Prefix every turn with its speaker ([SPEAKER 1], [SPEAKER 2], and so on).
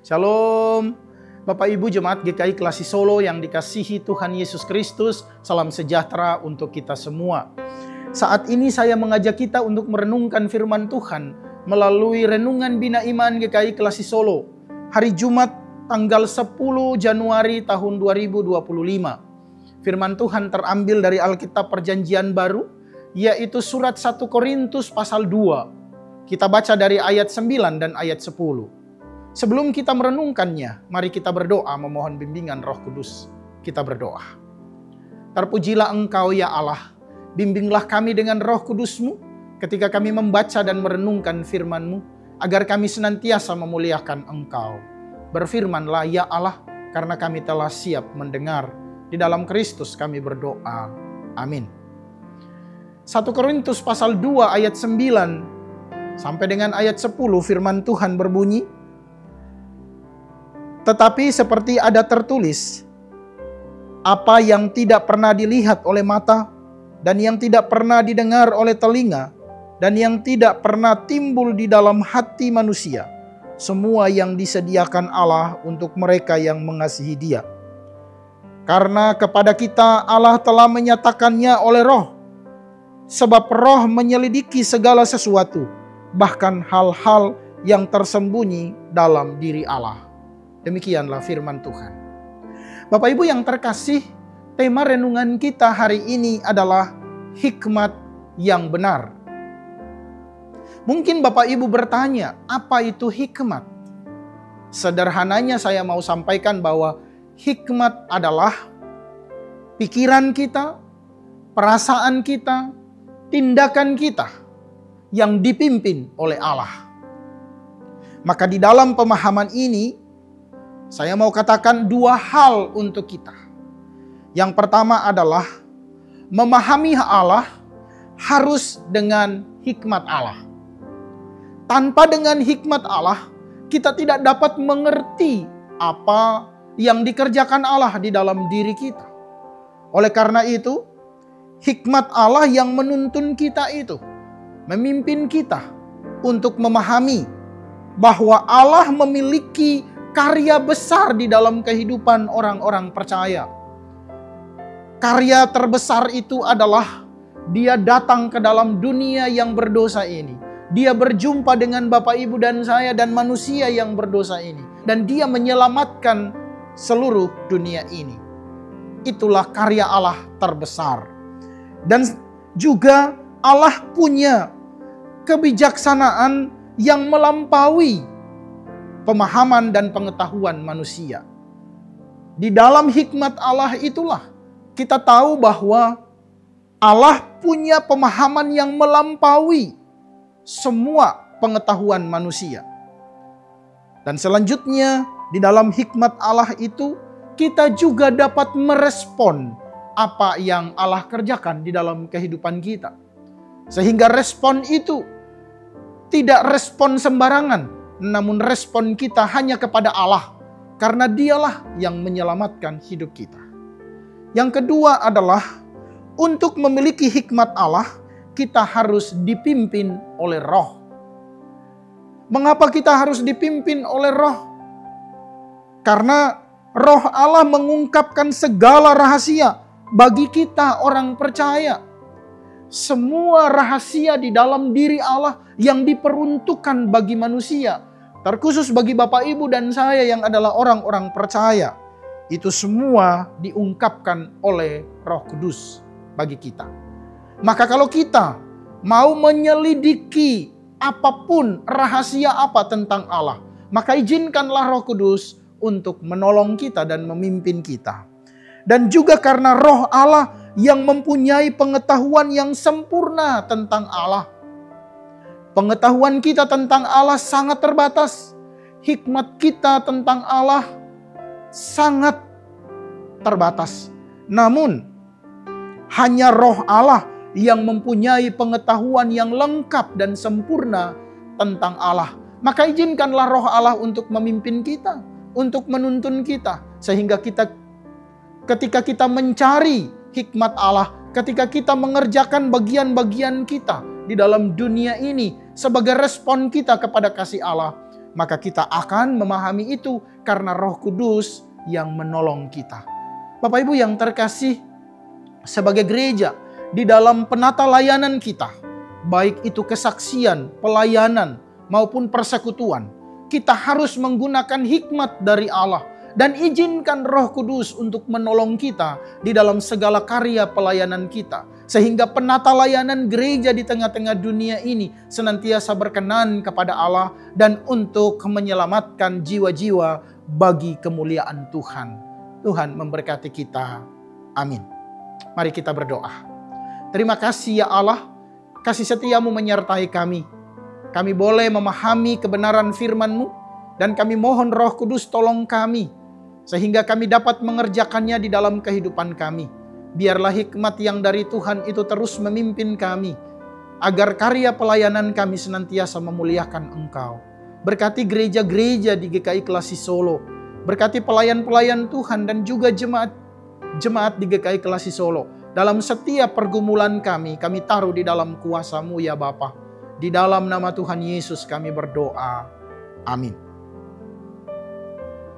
[SPEAKER 1] Shalom, Bapak Ibu Jemaat GKI Klasi Solo yang dikasihi Tuhan Yesus Kristus. Salam sejahtera untuk kita semua. Saat ini saya mengajak kita untuk merenungkan firman Tuhan melalui renungan Bina Iman GKI Klasi Solo. Hari Jumat tanggal 10 Januari tahun 2025. Firman Tuhan terambil dari Alkitab Perjanjian Baru, yaitu surat 1 Korintus pasal 2. Kita baca dari ayat 9 dan ayat 10. Sebelum kita merenungkannya, mari kita berdoa memohon bimbingan Roh Kudus. Kita berdoa. Terpujilah Engkau ya Allah, bimbinglah kami dengan Roh Kudus-Mu ketika kami membaca dan merenungkan firman-Mu, agar kami senantiasa memuliakan Engkau. Berfirmanlah ya Allah, karena kami telah siap mendengar. Di dalam Kristus kami berdoa. Amin. 1 Korintus pasal 2 ayat 9 sampai dengan ayat 10 firman Tuhan berbunyi, tetapi seperti ada tertulis, apa yang tidak pernah dilihat oleh mata, dan yang tidak pernah didengar oleh telinga, dan yang tidak pernah timbul di dalam hati manusia, semua yang disediakan Allah untuk mereka yang mengasihi Dia. Karena kepada kita Allah telah menyatakannya oleh Roh, sebab Roh menyelidiki segala sesuatu, bahkan hal-hal yang tersembunyi dalam diri Allah. Demikianlah firman Tuhan. Bapak Ibu yang terkasih, tema renungan kita hari ini adalah hikmat yang benar. Mungkin Bapak Ibu bertanya, apa itu hikmat? Sederhananya saya mau sampaikan bahwa hikmat adalah pikiran kita, perasaan kita, tindakan kita yang dipimpin oleh Allah. Maka di dalam pemahaman ini, saya mau katakan dua hal untuk kita. Yang pertama adalah memahami Allah harus dengan hikmat Allah. Tanpa dengan hikmat Allah, kita tidak dapat mengerti apa yang dikerjakan Allah di dalam diri kita. Oleh karena itu, hikmat Allah yang menuntun kita itu, memimpin kita untuk memahami bahwa Allah memiliki karya besar di dalam kehidupan orang-orang percaya. Karya terbesar itu adalah Dia datang ke dalam dunia yang berdosa ini. Dia berjumpa dengan Bapak Ibu dan saya dan manusia yang berdosa ini. Dan Dia menyelamatkan seluruh dunia ini. Itulah karya Allah terbesar. Dan juga Allah punya kebijaksanaan yang melampaui pemahaman dan pengetahuan manusia. Di dalam hikmat Allah itulah kita tahu bahwa Allah punya pemahaman yang melampaui semua pengetahuan manusia. Dan selanjutnya di dalam hikmat Allah itu kita juga dapat merespon apa yang Allah kerjakan di dalam kehidupan kita. Sehingga respon itu tidak respon sembarangan, namun respon kita hanya kepada Allah, karena Dialah yang menyelamatkan hidup kita. Yang kedua adalah untuk memiliki hikmat Allah, kita harus dipimpin oleh Roh. Mengapa kita harus dipimpin oleh Roh? Karena Roh Allah mengungkapkan segala rahasia bagi kita orang percaya. Semua rahasia di dalam diri Allah yang diperuntukkan bagi manusia, terkhusus bagi Bapak Ibu dan saya yang adalah orang-orang percaya, itu semua diungkapkan oleh Roh Kudus bagi kita. Maka kalau kita mau menyelidiki apapun rahasia apa tentang Allah, maka izinkanlah Roh Kudus untuk menolong kita dan memimpin kita. Dan juga karena Roh Allah yang mempunyai pengetahuan yang sempurna tentang Allah. Pengetahuan kita tentang Allah sangat terbatas. Hikmat kita tentang Allah sangat terbatas. Namun, hanya Roh Allah yang mempunyai pengetahuan yang lengkap dan sempurna tentang Allah. Maka izinkanlah Roh Allah untuk memimpin kita, untuk menuntun kita. Sehingga ketika kita mencari hikmat Allah, ketika kita mengerjakan bagian-bagian kita di dalam dunia ini sebagai respon kita kepada kasih Allah, maka kita akan memahami itu karena Roh Kudus yang menolong kita. Bapak Ibu yang terkasih, sebagai gereja di dalam penata layanan kita, baik itu kesaksian, pelayanan, maupun persekutuan, kita harus menggunakan hikmat dari Allah dan izinkan Roh Kudus untuk menolong kita di dalam segala karya pelayanan kita, sehingga penata layanan gereja di tengah-tengah dunia ini senantiasa berkenan kepada Allah dan untuk menyelamatkan jiwa-jiwa bagi kemuliaan Tuhan. Tuhan memberkati kita. Amin. Mari kita berdoa. Terima kasih ya Allah, kasih setiamu menyertai kami. Kami boleh memahami kebenaran firman-Mu, dan kami mohon Roh Kudus tolong kami, sehingga kami dapat mengerjakannya di dalam kehidupan kami. Biarlah hikmat yang dari Tuhan itu terus memimpin kami, agar karya pelayanan kami senantiasa memuliakan Engkau. Berkati gereja-gereja di GKI Kelasi Solo, berkati pelayan-pelayan Tuhan dan juga jemaat di GKI Kelasi Solo. Dalam setiap pergumulan kami taruh di dalam kuasa-Mu ya Bapa. Di dalam nama Tuhan Yesus kami berdoa. Amin.